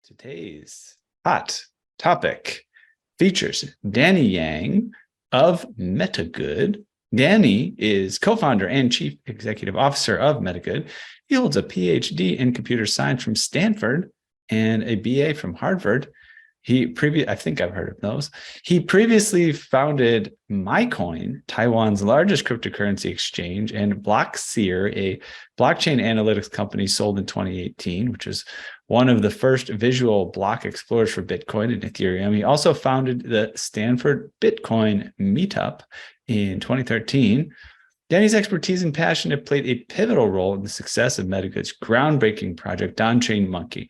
Today's hot topic features Danny Yang of MetaGood. Danny is co-founder and chief executive officer of MetaGood. He holds a PhD in computer science from Stanford and a BA from Harvard. I think I've heard of those. He previously founded MaiCoin, Taiwan's largest cryptocurrency exchange, and Blockseer, a blockchain analytics company sold in 2018, which is one of the first visual block explorers for Bitcoin and Ethereum. He also founded the Stanford Bitcoin Meetup in 2013. Danny's expertise and passion have played a pivotal role in the success of MetaGood's groundbreaking project, On-Chain Monkey,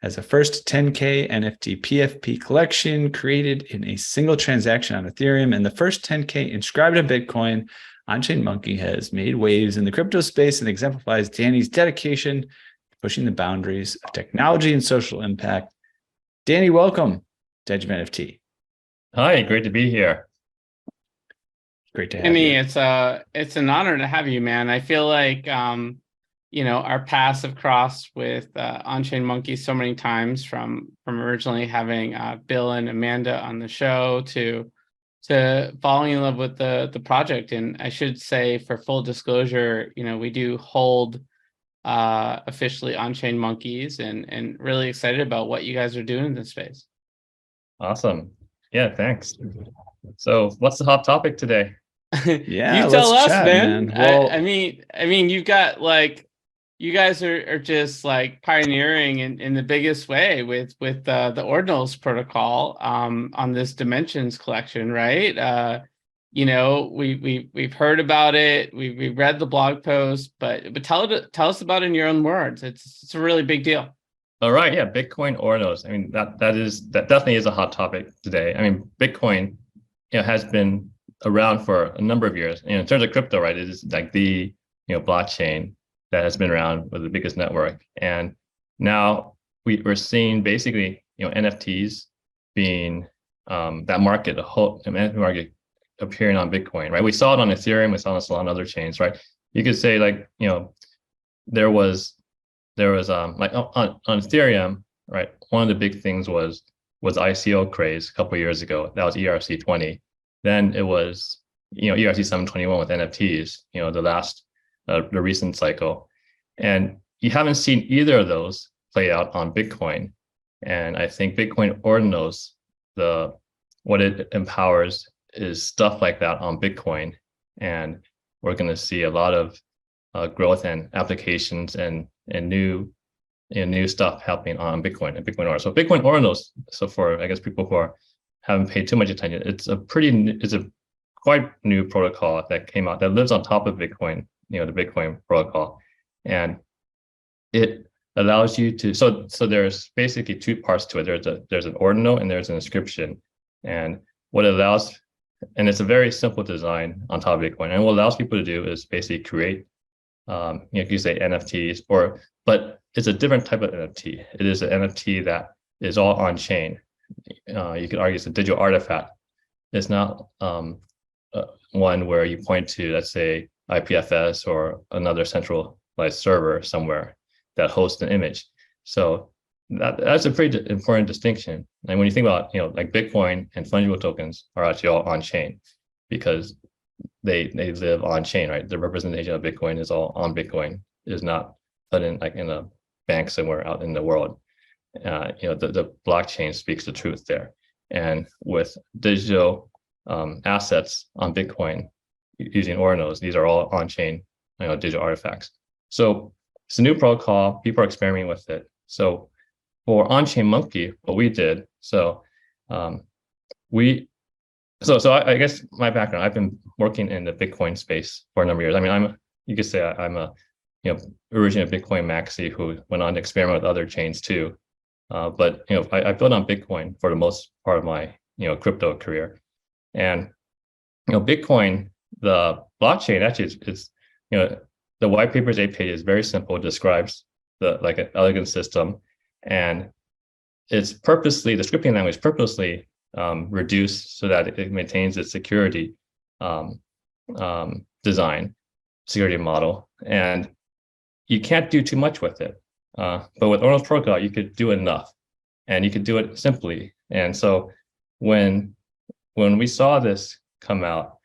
as a first 10K NFT PFP collection created in a single transaction on Ethereum and the first 10K inscribed on Bitcoin. On-Chain Monkey has made waves in the crypto space and exemplifies Danny's dedication to pushing the boundaries of technology and social impact. Danny, welcome to Edge of NFT. Hi, great to be here. Great to have you. It's an honor to have you, man. I feel like our paths have crossed with On-Chain Monkey so many times, from originally having Bill and Amanda on the show to falling in love with the project. And I should say, for full disclosure, we do hold officially On-Chain Monkeys, and really excited about what you guys are doing in this space. Awesome. Yeah, thanks. So what's the hot topic today? Yeah, you tell us, chat, man. Well, I mean, you've got you guys are just pioneering in the biggest way with the Ordinals protocol on this Dimensions collection, right? We've heard about it, we've read the blog post, but tell us about it in your own words. It's a really big deal. All right, yeah, Bitcoin Ordinals. I mean, that definitely is a hot topic today. I mean, Bitcoin, has been around for a number of years. In terms of crypto, right, it is like the blockchain that has been around with the biggest network. And now we're seeing basically NFTs being that market, the whole NFT market appearing on Bitcoin, right? We saw it on Ethereum, we saw it on other chains, right? You could say there was on Ethereum, right? One of the big things was ICO craze a couple of years ago. That was ERC20. Then it was ERC 721 with NFTs, the recent cycle. And you haven't seen either of those play out on Bitcoin. And I think Bitcoin Ordinals, what it empowers is stuff like that on Bitcoin. And we're going to see a lot of growth and applications and new stuff happening on Bitcoin and Bitcoin Ordinals. So Bitcoin Ordinals, so for people who haven't paid too much attention, it's a quite new protocol that came out that lives on top of Bitcoin, the Bitcoin protocol. And it allows you to, so there's basically two parts to it. There's an ordinal and there's an inscription. And what it allows, and it's a very simple design on top of Bitcoin. And what it allows people to do is basically create, you could say NFTs, but it's a different type of NFT. It is an NFT that is all on chain. You could argue it's a digital artifact. It's not one where you point to, let's say, IPFS or another centralized server somewhere that hosts an image. So that's a pretty important distinction. And when you think about, Bitcoin and fungible tokens are actually all on chain because they live on chain, right? The representation of Bitcoin is all on Bitcoin. It is not put in in a bank somewhere out in the world. The blockchain speaks the truth there. And with digital assets on Bitcoin using Ordinals, these are all on-chain digital artifacts. So it's a new protocol. People are experimenting with it. So for On-Chain Monkey, what we did, I guess my background, I've been working in the Bitcoin space for a number of years. I mean, you could say I'm a original Bitcoin maxi who went on to experiment with other chains too. But I built on Bitcoin for the most part of my crypto career. And Bitcoin, the blockchain actually is the white paper's 8 pages, very simple, describes an elegant system, and it's purposely, the scripting language purposely reduced so that it maintains its security security model, and you can't do too much with it. But with Ordinals protocol, you could do enough. and you could do it simply. And so when we saw this come out,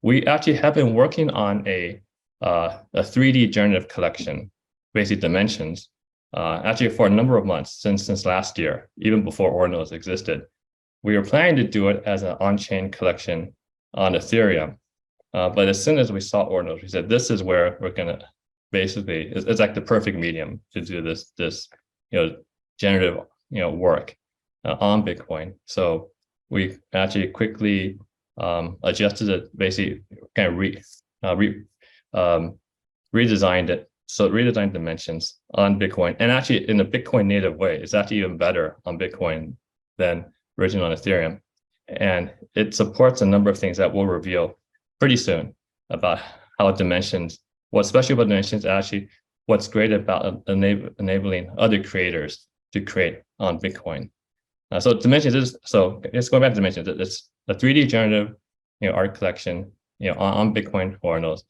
we actually have been working on a 3D generative collection, basic dimensions, actually for a number of months since last year, even before Ordinals existed. We were planning to do it as an on-chain collection on Ethereum, but as soon as we saw Ordinals, we said this is where we're gonna basically it's like the perfect medium to do this generative work on Bitcoin. So we actually quickly adjusted it, basically kind of redesigned it. So it redesigned dimensions on Bitcoin, and actually in a Bitcoin native way. It's actually even better on Bitcoin than originally on Ethereum. And it supports a number of things that we'll reveal pretty soon about how dimensions, what's special about dimensions, actually what's great about enabling other creators to create on Bitcoin. So dimensions is, so it's going back to dimensions. It's a 3D generative art collection on Bitcoin Ordinals.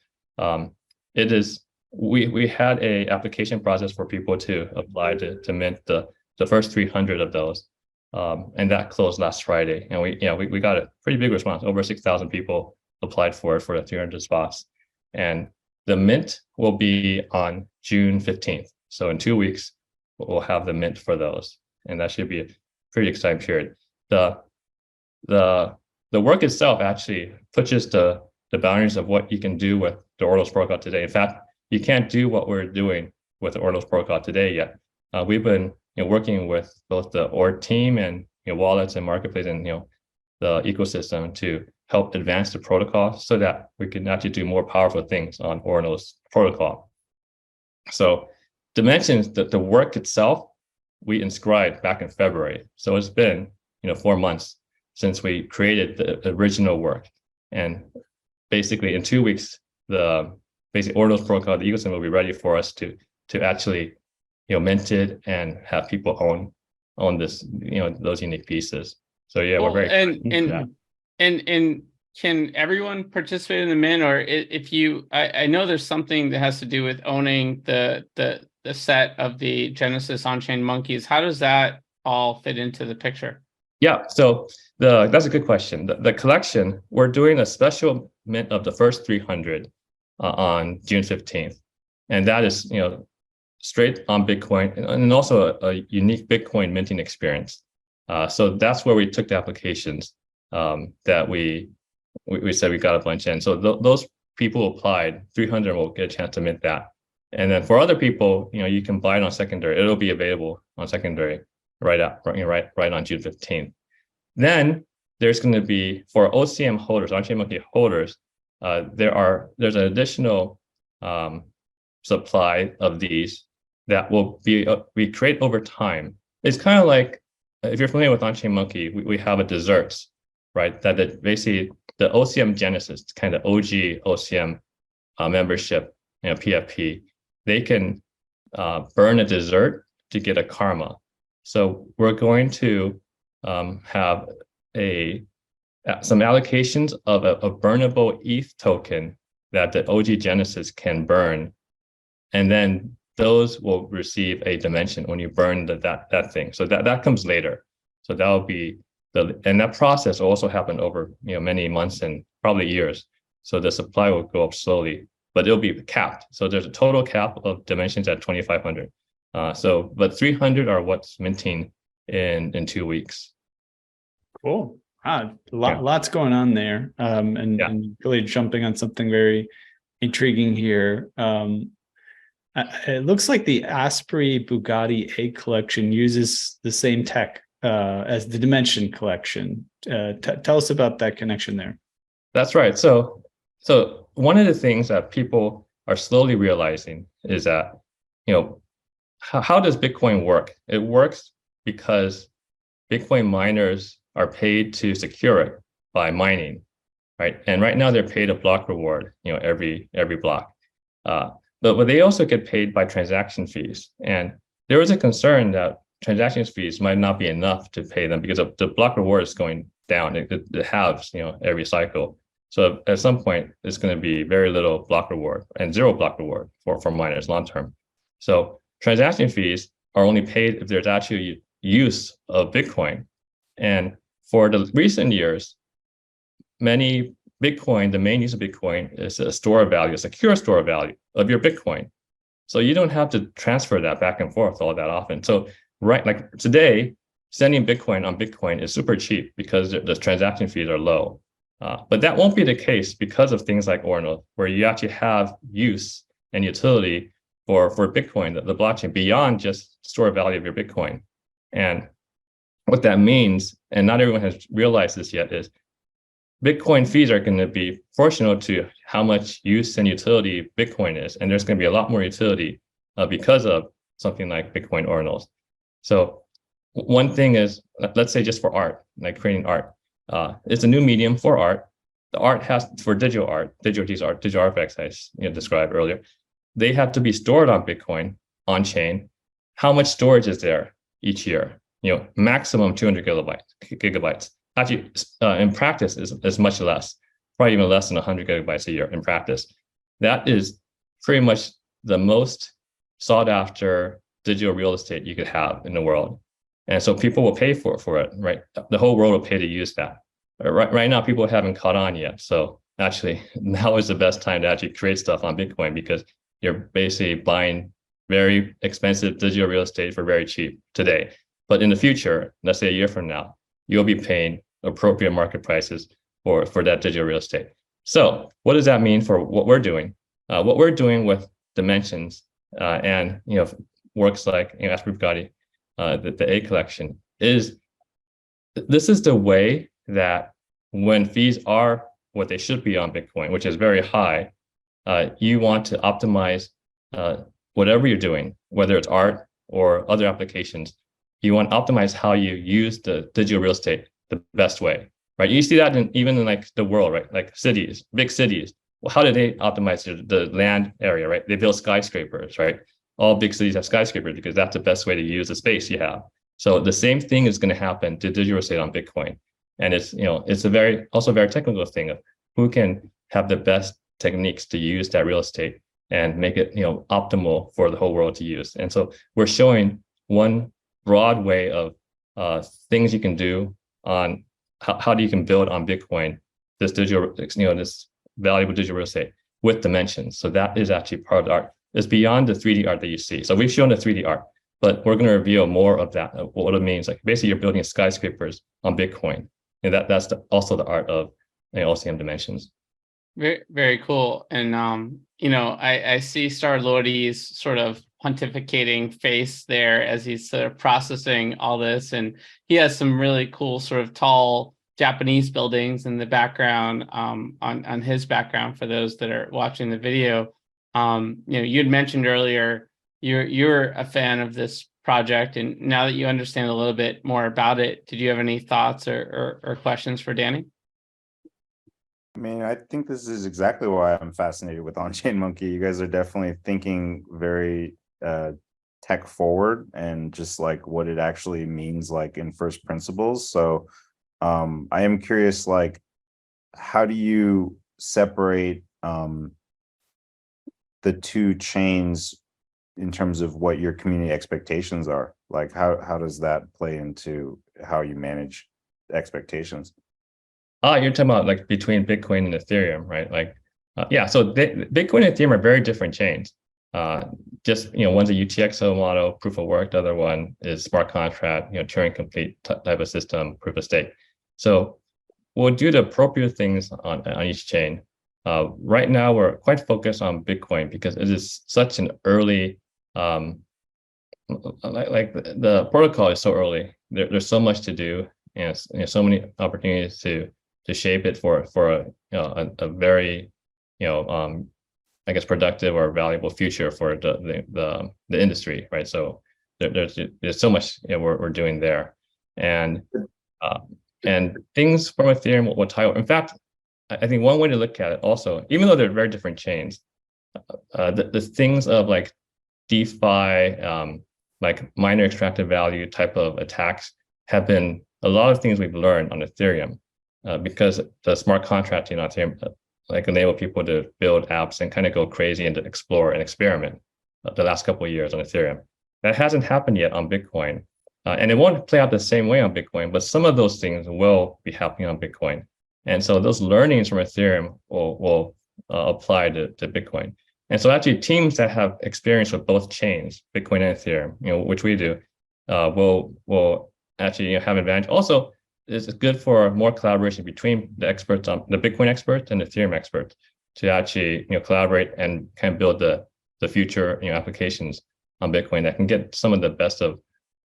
It is, we had a application process for people to apply to mint the first 300 of those. And that closed last Friday. And we got a pretty big response. Over 6,000 people applied for it for the 300 spots. And the mint will be on June 15th. So in 2 weeks, we'll have the mint for those. And that should be a pretty exciting period. The work itself actually pushes the boundaries of what you can do with the Ordinals protocol today. In fact, you can't do what we're doing with the Ordinals protocol today yet. We've been working with both the Ord team and wallets and marketplace and the ecosystem to help advance the protocol so that we can actually do more powerful things on Ordinals protocol. So dimensions, the work itself, we inscribed back in February. So it's been 4 months since we created the original work. And basically in 2 weeks, the basic Ordinals protocol, the ecosystem will be ready for us to actually mint it and have people own this, those unique pieces. So yeah, we're very and can everyone participate in the mint, or if you I know there's something that has to do with owning the set of the Genesis on-chain monkeys. How does that all fit into the picture? Yeah, so that's a good question. The collection, we're doing a special mint of the first 300 on June 15th, and that is straight on Bitcoin and also a unique Bitcoin minting experience. So that's where we took the applications that we said we got a bunch in. So those people applied, 300 will get a chance to mint that. And then for other people, you can buy it on secondary. It'll be available on secondary right on June 15th. Then there's going to be, for OCM holders, on-chain monkey holders, there's an additional supply of these that will be we create over time. It's kind of like, if you're familiar with on-chain monkey, we have a desserts, right? That basically the OCM Genesis, kind of OG OCM membership, PFP, they can burn a dessert to get a karma. So we're going to have some allocations of a burnable ETH token that the OG Genesis can burn, and then those will receive a dimension when you burn that thing. So that comes later. So that will be and that process will also happen over many months and probably years. So the supply will go up slowly, but it'll be capped. So there's a total cap of dimensions at 2,500. But 300 are what's minting in 2 weeks. Cool. Lots going on there. And really jumping on something very intriguing here. It looks like the Asprey Bugatti A collection uses the same tech as the Dimension collection. Tell us about that connection there. That's right. So one of the things that people are slowly realizing is that, how does Bitcoin work? It works because Bitcoin miners are paid to secure it by mining, right? And right now they're paid a block reward, every block. But they also get paid by transaction fees. And there was a concern that transaction fees might not be enough to pay them because the block reward is going down. It halves, every cycle. So at some point, it's going to be very little block reward and zero block reward for miners long term. So transaction fees are only paid if there's actually use of Bitcoin. And for the recent years, many Bitcoin, the main use of Bitcoin is a store of value, a secure store of value of your Bitcoin. So you don't have to transfer that back and forth all that often. So right, like today, sending Bitcoin on Bitcoin is super cheap because the transaction fees are low. But that won't be the case because of things like Ordinals, where you actually have use and utility for Bitcoin, the blockchain, beyond just store value of your Bitcoin. And what that means, and not everyone has realized this yet, is Bitcoin fees are going to be proportional to how much use and utility Bitcoin is. And there's going to be a lot more utility because of something like Bitcoin Ordinals. So one thing is, let's say just for art, like creating art, it's a new medium for art. The art has, for digital art, digital artifacts I described earlier, they have to be stored on Bitcoin, on chain. How much storage is there each year? Maximum 200 gigabytes. Actually, in practice is much less, probably even less than 100 gigabytes a year in practice. That is pretty much the most sought after digital real estate you could have in the world. And so people will pay for it, right? The whole world will pay to use that. Right now, people haven't caught on yet. So actually, now is the best time to actually create stuff on Bitcoin, because you're basically buying very expensive digital real estate for very cheap today. But in the future, let's say a year from now, you'll be paying appropriate market prices for that digital real estate. So what does that mean for what we're doing? What we're doing with Dimensions and works like Asper Bugatti, the A collection, is this is the way that when fees are what they should be on Bitcoin, which is very high, you want to optimize whatever you're doing, whether it's art or other applications. You want to optimize how you use the digital real estate the best way, right? You see that even in like the world, right? Like cities, big cities. Well, how do they optimize the land area, right? They build skyscrapers, right? All big cities have skyscrapers because that's the best way to use the space you have. So the same thing is going to happen to digital real estate on Bitcoin. And it's also a very technical thing of who can have the best techniques to use that real estate and make it optimal for the whole world to use. And so we're showing one broad way of things you can do on how you can build on Bitcoin this digital, this valuable digital real estate with Dimensions. So that is actually part of the art. It's beyond the 3D art that you see. So we've shown the 3D art, but we're going to reveal more of that, of what it means. Like basically, you're building skyscrapers on Bitcoin, and that's also the art of LCM Dimensions. Very, very cool. And I see Star Lordy's sort of pontificating face there as he's sort of processing all this, and he has some really cool sort of tall Japanese buildings in the background on his background for those that are watching the video. You'd mentioned earlier you're a fan of this project, and now that you understand a little bit more about it, did you have any thoughts or questions for Danny? I mean, I think this is exactly why I'm fascinated with On-Chain Monkey. You guys are definitely thinking very tech forward and just like what it actually means, like in first principles. So I am curious, like, how do you separate the two chains in terms of what your community expectations are? Like, how does that play into how you manage expectations? You're talking about like between Bitcoin and Ethereum, right? Like, yeah. So Bitcoin and Ethereum are very different chains. Just one's a UTXO model, proof of work. The other one is smart contract, Turing complete type of system, proof of stake. So we'll do the appropriate things on each chain. Right now, we're quite focused on Bitcoin because it is such an early, like the protocol is so early. There's so much to do, and so many opportunities to shape it for a very I guess productive or valuable future for the industry, right? So there's so much we're doing there, and things from Ethereum will tie. In fact, I think one way to look at it also, even though they're very different chains, the things of like DeFi, like miner extracted value type of attacks have been a lot of things we've learned on Ethereum, because the smart contracting on Ethereum like enable people to build apps and kind of go crazy and to explore and experiment the last couple of years on Ethereum. That hasn't happened yet on Bitcoin. And it won't play out the same way on Bitcoin, but some of those things will be happening on Bitcoin. And so those learnings from Ethereum will apply to Bitcoin. And so actually teams that have experience with both chains, Bitcoin and Ethereum, which we do, will actually have advantage. Also, it's good for more collaboration between the experts on the Bitcoin experts and the Ethereum experts to actually collaborate and kind of build the future applications on Bitcoin that can get some of the best of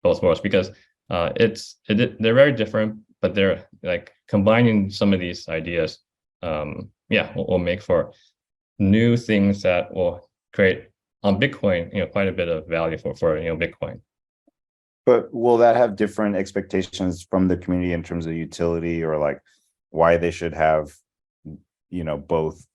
both worlds, because they're very different, but they're like combining some of these ideas. Will make for new things that will create on Bitcoin, quite a bit of value for Bitcoin. But will that have different expectations from the community in terms of utility, or like why they should have, both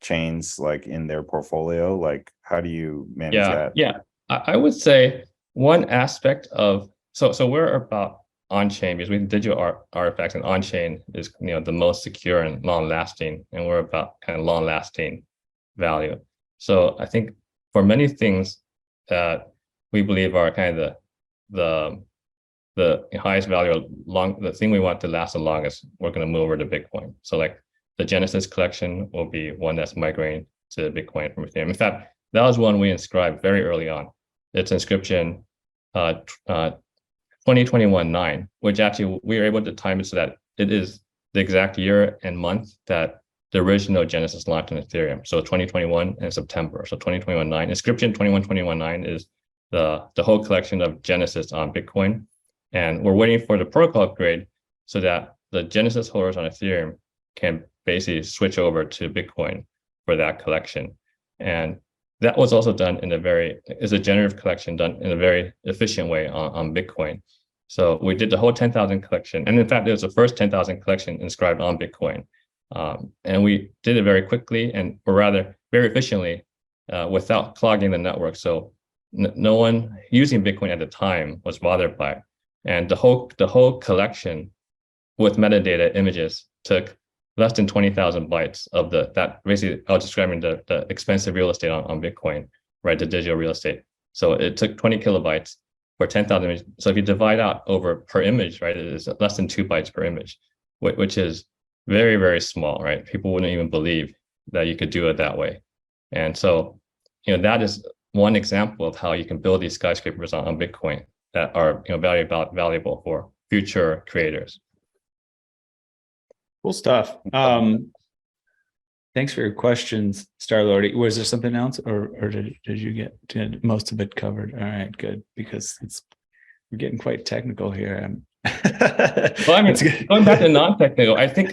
chains like in their portfolio? Like, how do you manage that? Yeah, I would say one aspect of so we're about on-chain because we digital artifacts, and on-chain is the most secure and long-lasting, and we're about kind of long-lasting value. So I think for many things that we believe are kind of the highest value, the thing we want to last the longest, we're going to move over to Bitcoin. So like the Genesis collection will be one that's migrating to Bitcoin from Ethereum. In fact, that was one we inscribed very early on. It's inscription 2021-9, which actually we were able to time it so that it is the exact year and month that the original Genesis launched on Ethereum. So 2021 and September. So 2021-9. Inscription 21-21-9 is the whole collection of Genesis on Bitcoin. And we're waiting for the protocol upgrade so that the Genesis holders on Ethereum can basically switch over to Bitcoin for that collection. And that was also done is a generative collection done in a very efficient way on Bitcoin. So we did the whole 10,000 collection. And in fact, it was the first 10,000 collection inscribed on Bitcoin. And we did it very quickly, or rather very efficiently, without clogging the network. So no one using Bitcoin at the time was bothered by it. And the whole collection with metadata images took less than 20,000 bytes of that basically I was describing the expensive real estate on Bitcoin, right? The digital real estate. So it took 20 kilobytes for 10,000 images. So if you divide out over per image, right, it is less than 2 bytes per image, which is very, very small, right? People wouldn't even believe that you could do it that way. And so, that is one example of how you can build these skyscrapers on Bitcoin that are valuable for future creators. Cool stuff. Thanks for your questions, Starlord. Was there something else, or did you get most of it covered? All right, good, because we're getting quite technical here. Well, I mean, going back to non-technical, I think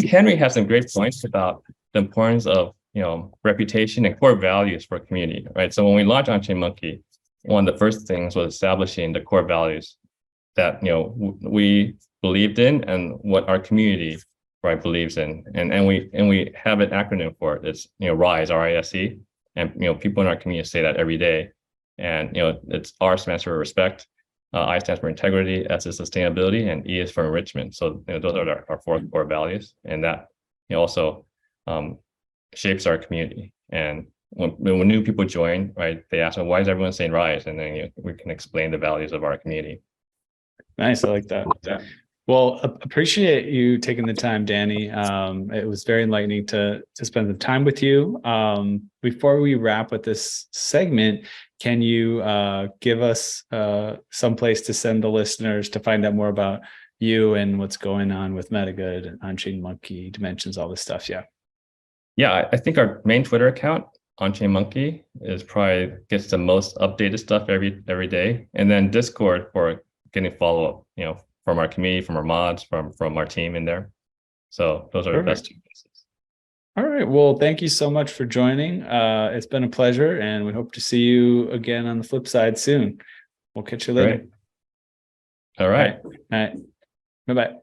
Henry has some great points about the importance of reputation and core values for a community, right? So when we launched On-Chain Monkey, one of the first things was establishing the core values that we believed in and what our community, right, believes in, and we have an acronym for it. It's RISE, RISE, and people in our community say that every day. And it's R stands for respect, I stands for integrity, S is sustainability, and E is for enrichment. So those are our 4 core values, and that also shapes our community. And when new people join, right, they ask, why is everyone saying RISE? And then we can explain the values of our community. Nice, I like that. Yeah. Well, appreciate you taking the time, Danny. It was very enlightening to spend the time with you. Before we wrap with this segment, can you give us some place to send the listeners to find out more about you and what's going on with MetaGood, On-Chain Monkey, Dimensions, all this stuff? Yeah, I think our main Twitter account, On-Chain Monkey, probably gets the most updated stuff every day, and then Discord for getting follow-up, from our community, from our mods, from our team in there. So those are the best 2 places. All right. Well, thank you so much for joining. It's been a pleasure, and we hope to see you again on the flip side soon. We'll catch you later. Great. All right. All right. Bye-bye.